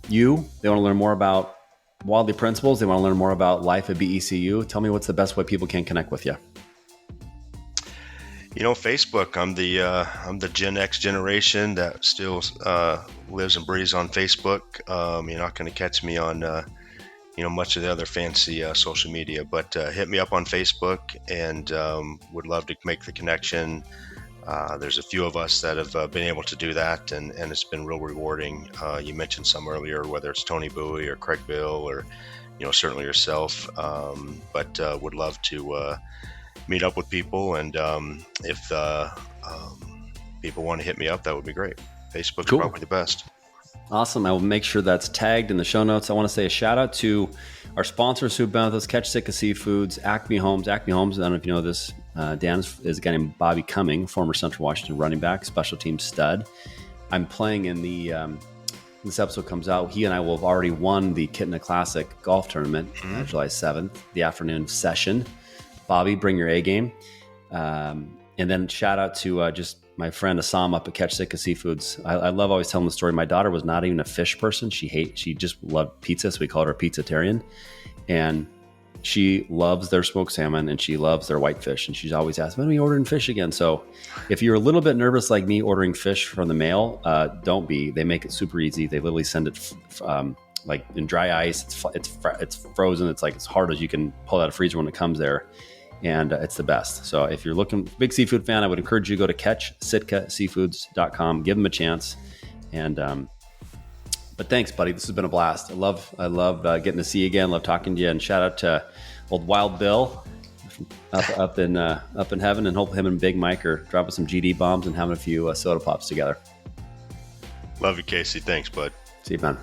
you, they want to learn more about Wadley principles, they want to learn more about life at BECU, tell me what's the best way people can connect with you. Facebook. I'm the Gen X generation that still lives and breathes on Facebook. You're not going to catch me on much of the other fancy social media, but hit me up on Facebook, and would love to make the connection. There's a few of us that have been able to do that, and it's been real rewarding. You mentioned some earlier, whether it's Tony Bowie or Craig Bill or certainly yourself, but would love to meet up with people, and if people want to hit me up, that would be great. Facebook's cool. Probably the best. Awesome. I will make sure that's tagged in the show notes. I want to say a shout out to our sponsors who've been with us, Catch Sitka Seafoods, Acme Homes. Acme Homes, I don't know if you know this, Dan, is a guy named Bobby Cumming, former Central Washington running back, special team stud. I'm playing in the, this episode comes out, he and I will have already won the Kitna Classic golf tournament, July 7th, the afternoon session. Bobby, bring your A game. And then shout out to just my friend Assam up at Catch Sitka Seafoods. I love always telling the story. My daughter was not even a fish person. She just loved pizza, so we called her Pizzatarian. And she loves their smoked salmon and she loves their whitefish. And she's always asked, when are we ordering fish again? So if you're a little bit nervous like me ordering fish from the mail, don't be. They make it super easy. They literally send it like in dry ice. It's frozen. It's like as hard as you can pull out a freezer when it comes there. And it's the best. So if you're looking, big seafood fan, I would encourage you to go to catchsitkaseafoods.com, give them a chance. And, but thanks, buddy. This has been a blast. I love getting to see you again. Love talking to you, and shout out to old Wild Bill up in heaven, and hope him and Big Mike are dropping some GD bombs and having a few soda pops together. Love you, Casey. Thanks, bud. See you, man.